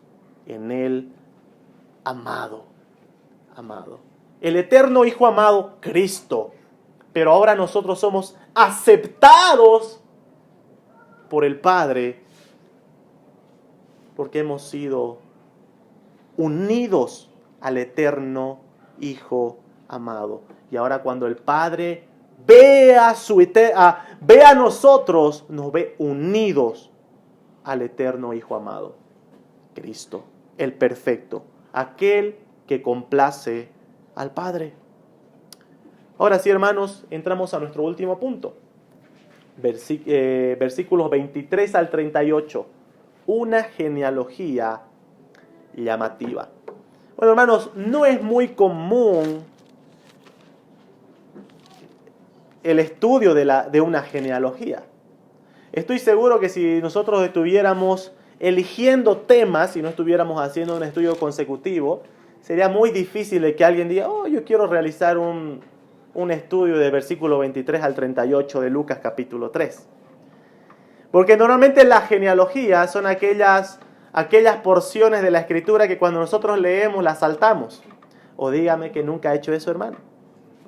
en el amado. El eterno Hijo amado, Cristo. Pero ahora nosotros somos aceptados por el Padre, porque hemos sido unidos al eterno Hijo amado. Y ahora cuando el Padre ve a nosotros, nos ve unidos al eterno Hijo amado, Cristo, el perfecto, aquel que complace al Padre. Ahora sí, hermanos, entramos a nuestro último punto. Versículos 23 al 38. Una genealogía llamativa. Bueno, hermanos, no es muy común el estudio de una genealogía. Estoy seguro que si nosotros estuviéramos eligiendo temas y no estuviéramos haciendo un estudio consecutivo, sería muy difícil de que alguien diga: oh, yo quiero realizar un estudio de versículo 23 al 38 de Lucas capítulo 3. Porque normalmente las genealogías son aquellas porciones de la Escritura que cuando nosotros leemos las saltamos. O dígame que nunca ha hecho eso, hermano,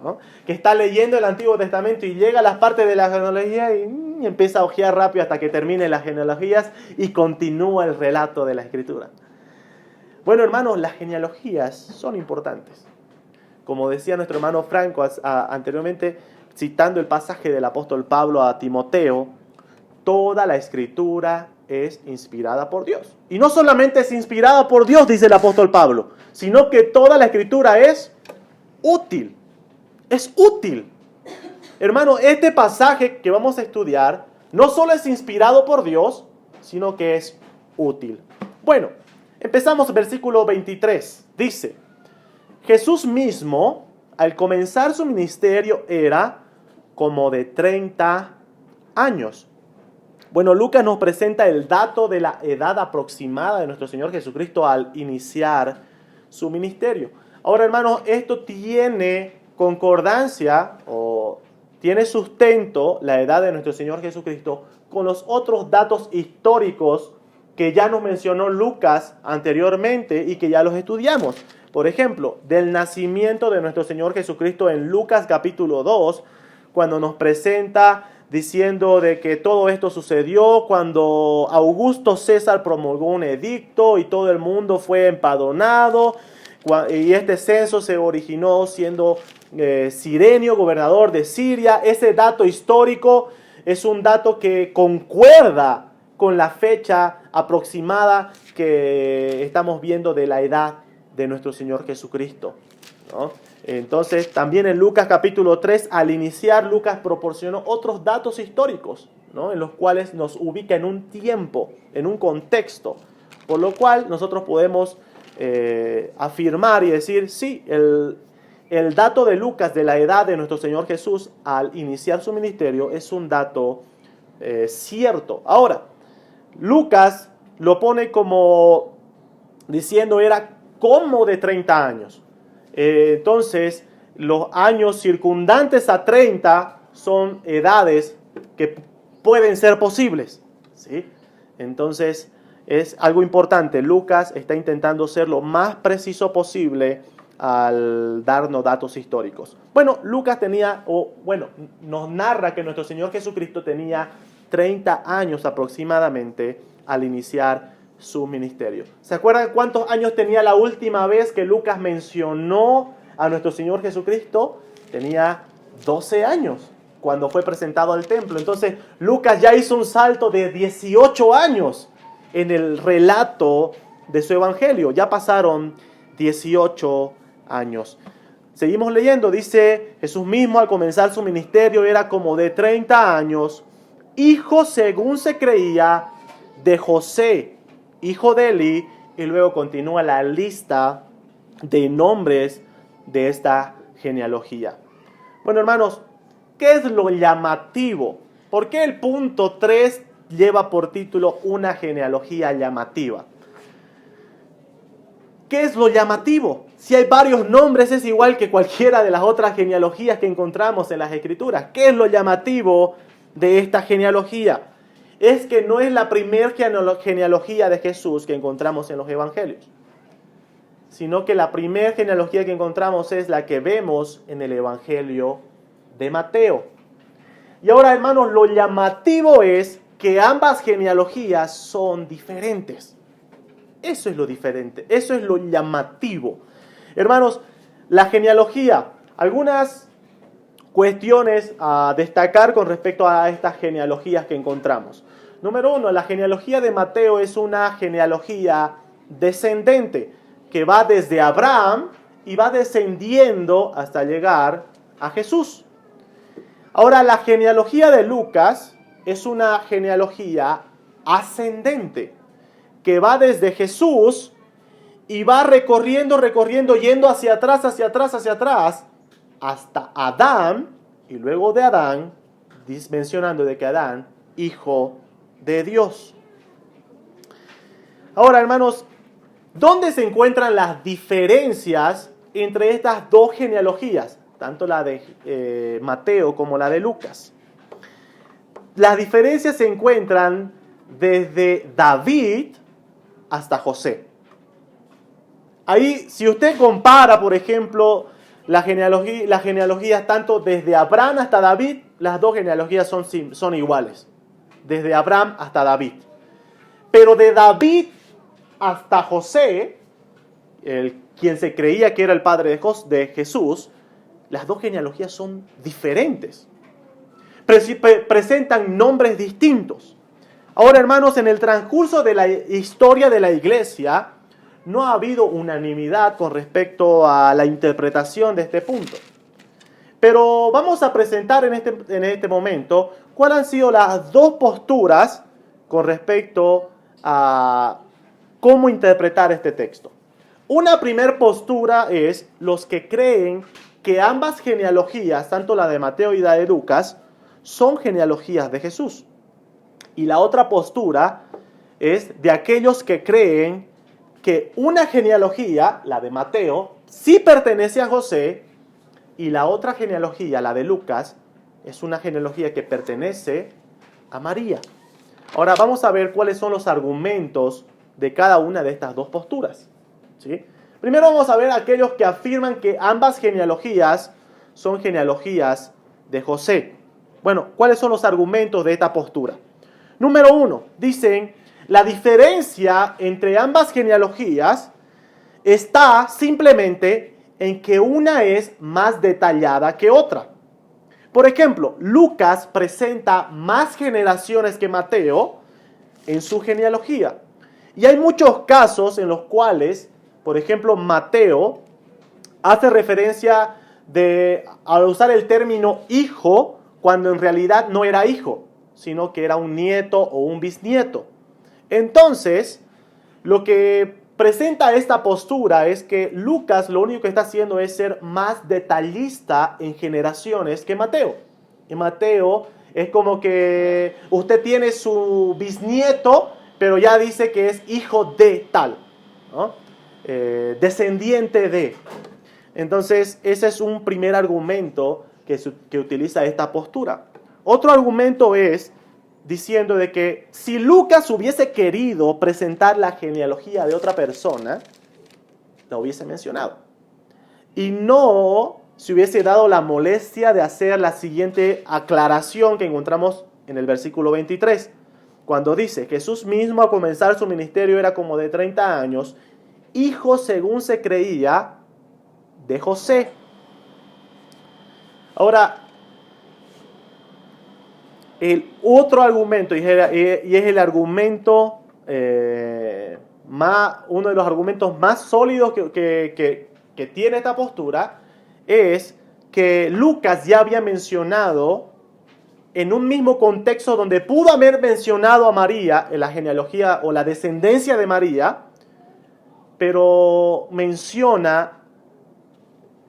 ¿no? Que está leyendo el Antiguo Testamento y llega a las partes de la genealogía y empieza a hojear rápido hasta que termine las genealogías y continúa el relato de la Escritura. Bueno, hermanos, las genealogías son importantes. Como decía nuestro hermano Franco anteriormente, citando el pasaje del apóstol Pablo a Timoteo, toda la Escritura es inspirada por Dios. Y no solamente es inspirada por Dios, dice el apóstol Pablo, sino que toda la Escritura es útil. Es útil. Hermano, este pasaje que vamos a estudiar no solo es inspirado por Dios, sino que es útil. Bueno, empezamos versículo 23. Dice: Jesús mismo, al comenzar su ministerio, era como de 30 años. Bueno, Lucas nos presenta el dato de la edad aproximada de nuestro Señor Jesucristo al iniciar su ministerio. Ahora, hermanos, esto tiene concordancia o tiene sustento, la edad de nuestro Señor Jesucristo, con los otros datos históricos que ya nos mencionó Lucas anteriormente y que ya los estudiamos. Por ejemplo, del nacimiento de nuestro Señor Jesucristo en Lucas capítulo 2, cuando nos presenta diciendo de que todo esto sucedió cuando Augusto César promulgó un edicto y todo el mundo fue empadronado, Y este censo se originó siendo Cirenio, gobernador de Siria. Ese dato histórico es un dato que concuerda con la fecha aproximada que estamos viendo de la edad de nuestro Señor Jesucristo, ¿no? Entonces, también en Lucas capítulo 3, al iniciar, Lucas proporcionó otros datos históricos, ¿no? En los cuales nos ubica en un tiempo, en un contexto, por lo cual nosotros podemos afirmar y decir, sí, el dato de Lucas de la edad de nuestro Señor Jesús al iniciar su ministerio es un dato cierto. Ahora, Lucas lo pone como diciendo era como de 30 años. Entonces, los años circundantes a 30 son edades que pueden ser posibles, ¿sí? Entonces, es algo importante. Lucas está intentando ser lo más preciso posible al darnos datos históricos. Bueno, Lucas nos narra que nuestro Señor Jesucristo tenía 30 años aproximadamente al iniciar su ministerio. ¿Se acuerdan cuántos años tenía la última vez que Lucas mencionó a nuestro Señor Jesucristo? Tenía 12 años cuando fue presentado al templo. Entonces, Lucas ya hizo un salto de 18 años en el relato de su evangelio. Ya pasaron 18 años. Seguimos leyendo. Dice, Jesús mismo al comenzar su ministerio era como de 30 años, hijo según se creía de José, hijo de Eli, y luego continúa la lista de nombres de esta genealogía. Bueno, hermanos, ¿qué es lo llamativo? ¿Por qué el punto 3 lleva por título una genealogía llamativa? ¿Qué es lo llamativo? Si hay varios nombres, es igual que cualquiera de las otras genealogías que encontramos en las Escrituras. ¿Qué es lo llamativo de esta genealogía? Es que no es la primera genealogía de Jesús que encontramos en los evangelios, sino que la primera genealogía que encontramos es la que vemos en el evangelio de Mateo. Y ahora, hermanos, lo llamativo es que ambas genealogías son diferentes. Eso es lo diferente, eso es lo llamativo. Hermanos, la genealogía, algunas cuestiones a destacar con respecto a estas genealogías que encontramos. Número 1, la genealogía de Mateo es una genealogía descendente que va desde Abraham y va descendiendo hasta llegar a Jesús. Ahora, la genealogía de Lucas es una genealogía ascendente que va desde Jesús y va recorriendo, yendo hacia atrás, hasta Adán, y luego de Adán, mencionando de que Adán, hijo de Dios. Ahora, hermanos, ¿dónde se encuentran las diferencias entre estas dos genealogías? Tanto la de Mateo como la de Lucas. Las diferencias se encuentran desde David hasta José. Ahí, si usted compara, por ejemplo, las genealogías tanto desde Abraham hasta David, las dos genealogías son iguales. Desde Abraham hasta David. Pero de David hasta José, quien se creía que era el padre de Jesús, las dos genealogías son diferentes. Presentan nombres distintos. Ahora, hermanos, en el transcurso de la historia de la iglesia, no ha habido unanimidad con respecto a la interpretación de este punto. Pero vamos a presentar en este momento cuáles han sido las dos posturas con respecto a cómo interpretar este texto. Una primera postura es los que creen que ambas genealogías, tanto la de Mateo y la de Lucas, son genealogías de Jesús. Y la otra postura es de aquellos que creen que una genealogía, la de Mateo, sí pertenece a José, y la otra genealogía, la de Lucas, es una genealogía que pertenece a María. Ahora vamos a ver cuáles son los argumentos de cada una de estas dos posturas, ¿sí? Primero vamos a ver aquellos que afirman que ambas genealogías son genealogías de José. Bueno, ¿cuáles son los argumentos de esta postura? Número 1, dicen, la diferencia entre ambas genealogías está simplemente en que una es más detallada que otra. Por ejemplo, Lucas presenta más generaciones que Mateo en su genealogía. Y hay muchos casos en los cuales, por ejemplo, Mateo hace referencia al usar el término hijo, cuando en realidad no era hijo, sino que era un nieto o un bisnieto. Entonces, lo que presenta esta postura es que Lucas lo único que está haciendo es ser más detallista en generaciones que Mateo. En Mateo es como que usted tiene su bisnieto, pero ya dice que es hijo de tal, ¿no? Descendiente de. Entonces, ese es un primer argumento que utiliza esta postura. Otro argumento es diciendo de que si Lucas hubiese querido presentar la genealogía de otra persona, la hubiese mencionado. Y no se hubiese dado la molestia de hacer la siguiente aclaración que encontramos en el versículo 23, cuando dice: Jesús mismo al comenzar su ministerio era como de 30 años, hijo según se creía de José. Ahora, el otro argumento, y es el argumento, uno de los argumentos más sólidos que tiene esta postura, es que Lucas ya había mencionado en un mismo contexto donde pudo haber mencionado a María en la genealogía o la descendencia de María, pero menciona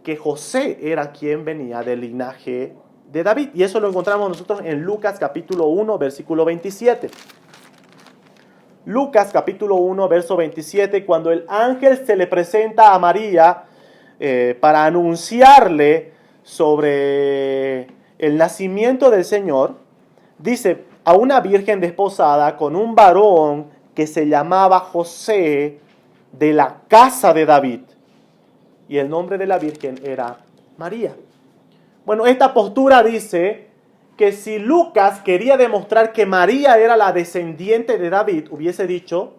que José era quien venía del linaje de David. Y eso lo encontramos nosotros en Lucas capítulo 1, versículo 27. Lucas capítulo 1, verso 27, cuando el ángel se le presenta a María para anunciarle sobre el nacimiento del Señor, dice: a una virgen desposada con un varón que se llamaba José, de la casa de David. Y el nombre de la virgen era María. Bueno, esta postura dice que si Lucas quería demostrar que María era la descendiente de David, hubiese dicho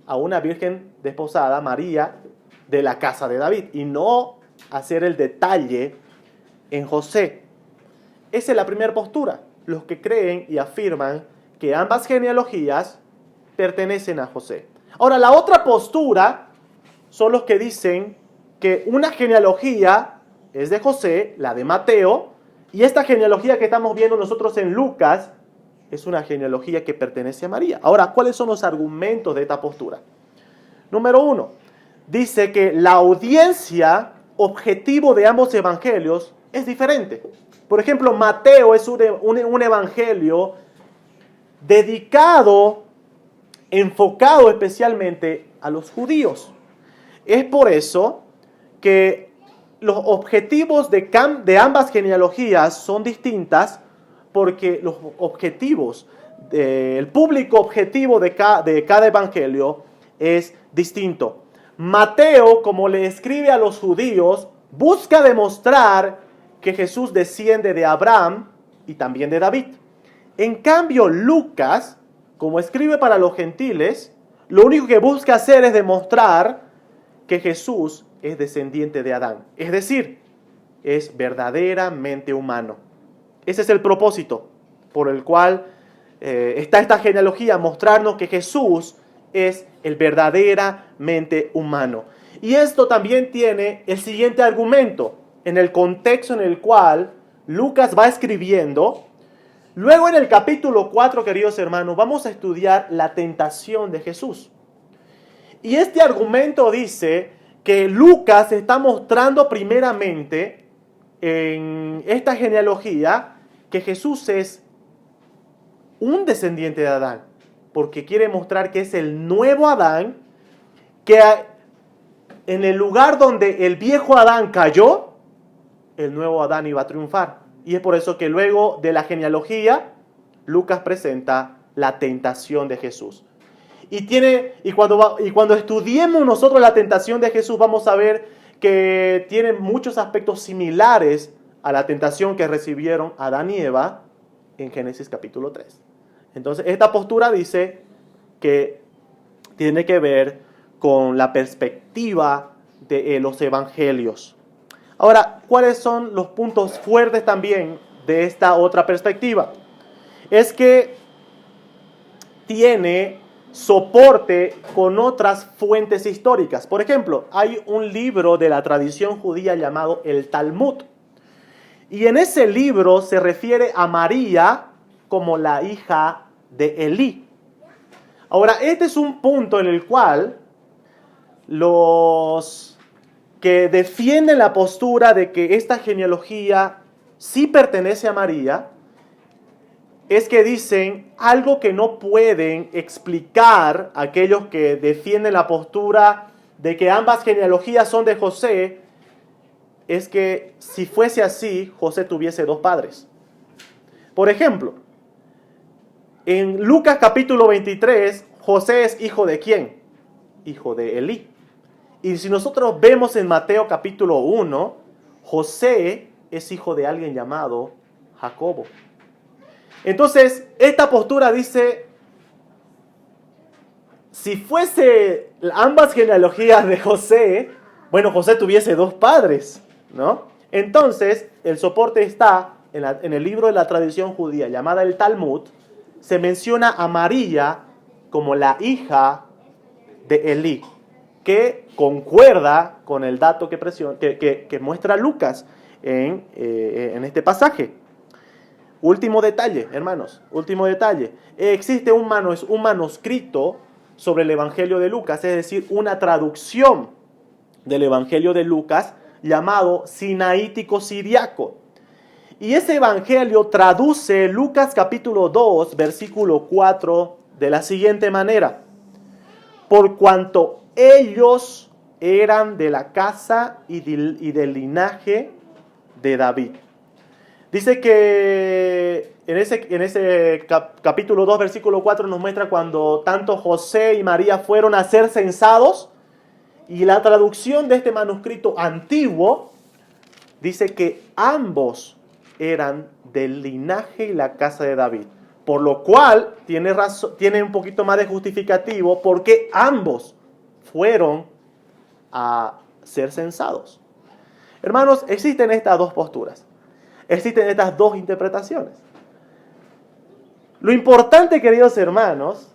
a una virgen desposada, María, de la casa de David, y no hacer el detalle en José. Esa es la primera postura. Los que creen y afirman que ambas genealogías pertenecen a José. Ahora, la otra postura son los que dicen que una genealogía es de José, la de Mateo, y esta genealogía que estamos viendo nosotros en Lucas es una genealogía que pertenece a María. Ahora, ¿cuáles son los argumentos de esta postura? Número 1, dice que la audiencia objetivo de ambos evangelios es diferente. Por ejemplo, Mateo es un evangelio dedicado, enfocado especialmente a los judíos. Es por eso que los objetivos de ambas genealogías son distintas, porque los objetivos, el público objetivo de cada evangelio es distinto. Mateo, como le escribe a los judíos, busca demostrar que Jesús desciende de Abraham y también de David. En cambio, Lucas, como escribe para los gentiles, lo único que busca hacer es demostrar que Jesús es descendiente de Adán. Es decir, es verdaderamente humano. Ese es el propósito por el cual está esta genealogía, mostrarnos que Jesús es el verdaderamente humano. Y esto también tiene el siguiente argumento, en el contexto en el cual Lucas va escribiendo. Luego en el capítulo 4, queridos hermanos, vamos a estudiar la tentación de Jesús. Y este argumento dice que Lucas está mostrando primeramente en esta genealogía que Jesús es un descendiente de Adán, porque quiere mostrar que es el nuevo Adán, que en el lugar donde el viejo Adán cayó, el nuevo Adán iba a triunfar. Y es por eso que luego de la genealogía, Lucas presenta la tentación de Jesús. Y cuando estudiemos nosotros la tentación de Jesús, vamos a ver que tiene muchos aspectos similares a la tentación que recibieron Adán y Eva en Génesis capítulo 3. Entonces, esta postura dice que tiene que ver con la perspectiva de los evangelios. Ahora, ¿cuáles son los puntos fuertes también de esta otra perspectiva? Es que tiene soporte con otras fuentes históricas. Por ejemplo, hay un libro de la tradición judía llamado el Talmud. Y en ese libro se refiere a María como la hija de Elí. Ahora, este es un punto en el cual los que defienden la postura de que esta genealogía sí pertenece a María, es que dicen algo que no pueden explicar aquellos que defienden la postura de que ambas genealogías son de José, es que si fuese así, José tuviese dos padres. Por ejemplo, en Lucas capítulo 23, José es hijo de ¿quién? Hijo de Elí. Y si nosotros vemos en Mateo capítulo 1, José es hijo de alguien llamado Jacobo. Entonces, esta postura dice, si fuese ambas genealogías de José, bueno, José tuviese dos padres, ¿no? Entonces, el soporte está en el libro de la tradición judía llamada el Talmud, se menciona a María como la hija de Elí, que concuerda con el dato que muestra Lucas en este pasaje. Último detalle, hermanos, último detalle. Existe un manuscrito sobre el Evangelio de Lucas, es decir, una traducción del Evangelio de Lucas llamado Sinaítico Siriaco. Y ese Evangelio traduce Lucas capítulo 2, versículo 4 de la siguiente manera: por cuanto ellos eran de la casa y del linaje de David. Dice que en ese capítulo 2, versículo 4 nos muestra cuando tanto José y María fueron a ser censados, y la traducción de este manuscrito antiguo dice que ambos eran del linaje y la casa de David. Por lo cual tiene un poquito más de justificativo porque ambos fueron a ser censados. Hermanos, existen estas dos posturas. Existen estas dos interpretaciones. Lo importante, queridos hermanos,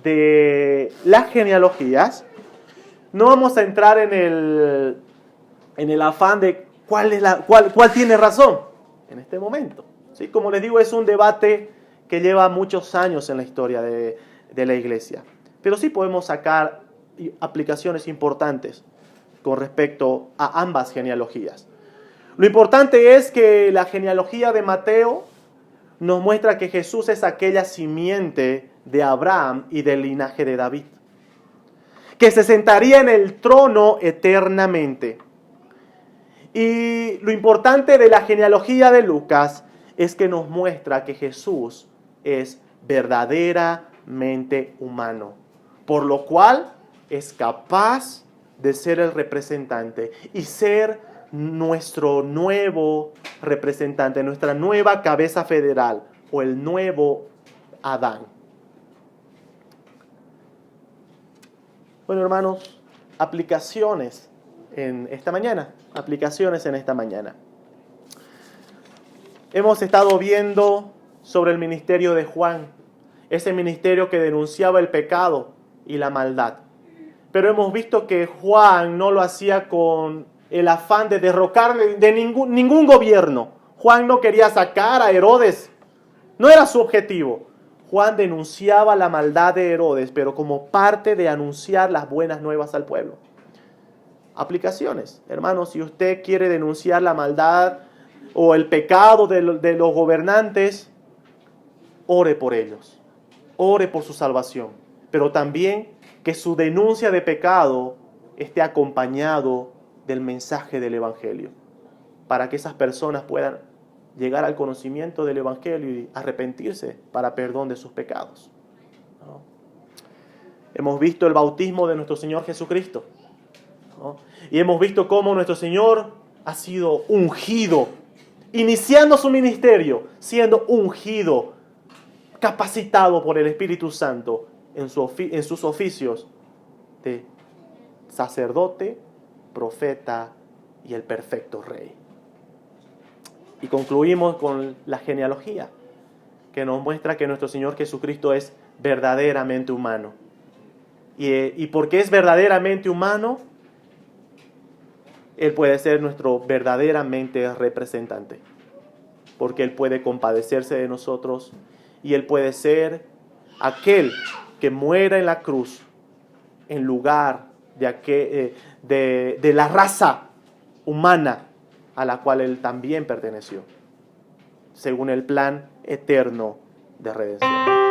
de las genealogías, no vamos a entrar en el afán de cuál tiene razón en este momento. ¿Sí? Como les digo, es un debate que lleva muchos años en la historia de la iglesia. Pero sí podemos sacar aplicaciones importantes con respecto a ambas genealogías. Lo importante es que la genealogía de Mateo nos muestra que Jesús es aquella simiente de Abraham y del linaje de David, que se sentaría en el trono eternamente. Y lo importante de la genealogía de Lucas es que nos muestra que Jesús es verdaderamente humano, por lo cual es capaz de ser el representante y ser nuestro nuevo representante, nuestra nueva cabeza federal o el nuevo Adán. Bueno, hermanos, aplicaciones en esta mañana. Hemos estado viendo sobre el ministerio de Juan, ese ministerio que denunciaba el pecado y la maldad. Pero hemos visto que Juan no lo hacía con el afán de derrocar de ningún gobierno. Juan no quería sacar a Herodes, no era su objetivo. Juan denunciaba la maldad de Herodes, pero como parte de anunciar las buenas nuevas al pueblo. Aplicaciones, hermanos, si usted quiere denunciar la maldad o el pecado de los gobernantes, ore por ellos, ore por su salvación, pero también que su denuncia de pecado esté acompañado del mensaje del Evangelio, para que esas personas puedan llegar al conocimiento del Evangelio y arrepentirse para perdón de sus pecados. ¿No? Hemos visto el bautismo de nuestro Señor Jesucristo, ¿no? Y hemos visto cómo nuestro Señor ha sido ungido, iniciando su ministerio, siendo ungido, capacitado por el Espíritu Santo en sus oficios de sacerdote, profeta y el perfecto rey. Y concluimos con la genealogía, que nos muestra que nuestro Señor Jesucristo es verdaderamente humano. Y porque es verdaderamente humano, Él puede ser nuestro verdaderamente representante. Porque Él puede compadecerse de nosotros y Él puede ser aquel que muera en la cruz en lugar de la raza humana a la cual Él también perteneció, según el plan eterno de redención.